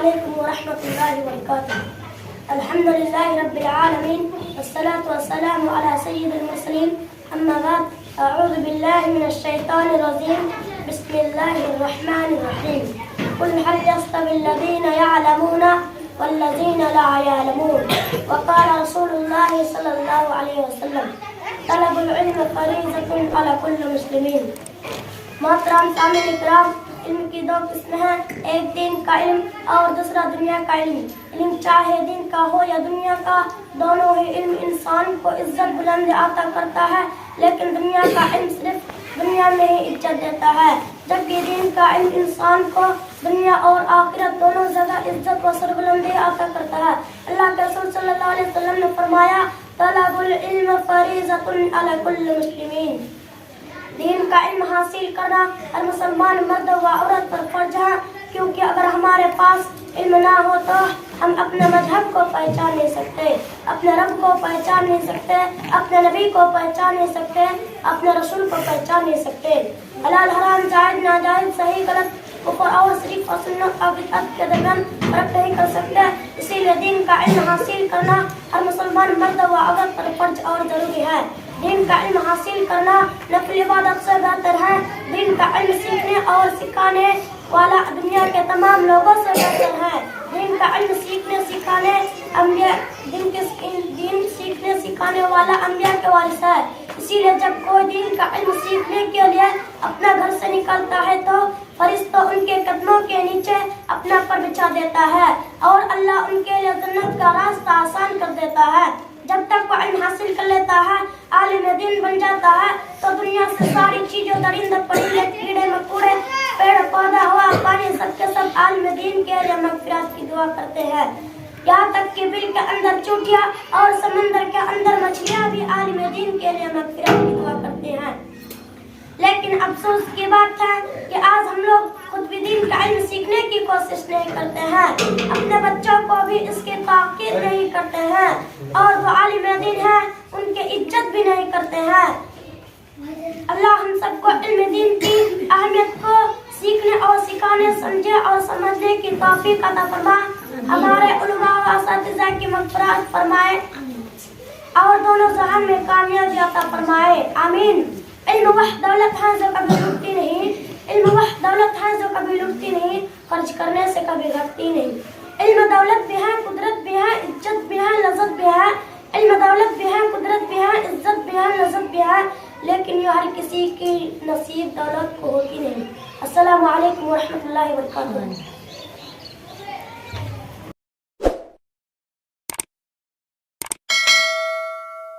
علیکم ورحمۃ اللہ وبرکاتہ۔ الحمد للہ رب العالمین والصلاة والسلام علی سید المرسلین، اما بعد، اعوذ باللہ من الشیطان الرجیم، بسم اللہ الرحمن الرحیم۔ قل هل يستوي الذین يعلمون والذین لا يعلمون، وقال رسول اللہ صلی اللہ علیہ وسلم، طلب العلم فریضۃ علی کل مسلمین۔ محترم سامعین کرام، علم کی دو قسمیں ہیں، ایک دین کا علم اور دوسرا دنیا کا علم۔ علم چاہے دین کا ہو یا دنیا کا، دونوں ہی علم انسان کو عزت بلند عطا کرتا ہے، لیکن دنیا کا علم صرف دنیا میں ہی عزت دیتا ہے، جبکہ دین کا علم انسان کو دنیا اور آخرت دونوں جگہ عزت و سربلندی عطا کرتا ہے۔ اللہ کے رسول صلی اللہ علیہ وسلم نے فرمایا، طلب العلم فریضۃ علی کل مسلمین۔ دین کا علم حاصل کرنا ہر مسلمان مرد و عورت پر فرض ہے، کیونکہ اگر ہمارے پاس علم نہ ہو تو ہم اپنے مذہب کو پہچان نہیں سکتے، اپنے رب کو پہچان نہیں سکتے، اپنے نبی کو پہچان نہیں سکتے، اپنے رسول کو پہچان نہیں سکتے۔ حلال حرام، جائز ناجائز، صحیح غلط، کفر اور شرک و سنت اور بدعت کے درمیان فرق نہیں کر سکتے۔ اسی لیے دین کا علم حاصل کرنا ہر مسلمان مرد و عورت پر فرض اور ضروری ہے۔ دین کا علم حاصل کرنا نفل عبادت سے بہتر ہے۔ دین کا علم سیکھنے اور سکھانے والا دنیا کے تمام لوگوں سے بہتر ہے۔ دین کا علم سیکھنے سکھانے دین سیکھنے سکھانے والا انبیاء کے وارث ہے۔ اسی لیے جب کوئی دین کا علم سیکھنے کے لیے اپنا گھر سے نکلتا ہے تو فرشتہ ان کے قدموں کے نیچے اپنا پر بچھا دیتا ہے اور اللہ ان کے لیے جنت کا راستہ آسان کر دیتا ہے۔ جب تک وہ علم حاصل کر لیتا ہے، عالم دین بن جاتا ہے، تو دنیا سے ساری چیزوں، درندے پرندے، کیڑے مکوڑے، پیڑ پودا، ہوا پانی، سب کے سب عالم دین کے لیے مغفرت کی دعا کرتے ہیں۔ یہاں تک کہ بل کے اندر چوٹیاں اور سمندر کے اندر مچھلیاں بھی عالم دین کے لیے مغفرت کی دعا کرتے ہیں۔ لیکن افسوس کی بات ہے کہ آج ہم لوگ خود بھی دین کا علم سیکھنے کی کوشش نہیں کرتے ہیں، اپنے بچوں کو بھی اس کی تاکید نہیں کرتے ہیں، اور جو عالم دین ہیں ان کی عزت بھی نہیں کرتے ہیں۔ اللہ ہم سب کو علم دین کی اہمیت کو سیکھنے اور سکھانے، سمجھے اور سمجھنے کی توفیق عطا فرمائے، ہمارے علماء و اساتذہ کی مغفرت فرمائے اور دونوں جہان میں کامیابی عطا فرمائے، آمین۔ علم وہ دولت ہے جو کبھی لٹتی نہیں، علم وہ دولت ہے جو کبھی لٹتی نہیں، خرچ کرنے سے کبھی گھٹتی نہیں۔ علم دولت بھی ہے، قدرت بھی ہے، عزت بھی ہے، لذت بھی ہے۔ علم دولت بھی ہے، قدرت بھی ہے، عزت بھی ہے، لذت بھی ہے، لیکن یہ ہر کسی کی نصیب دولت کو ہوتی نہیں۔ السلام علیکم ورحمۃ اللہ وبرکاتہ۔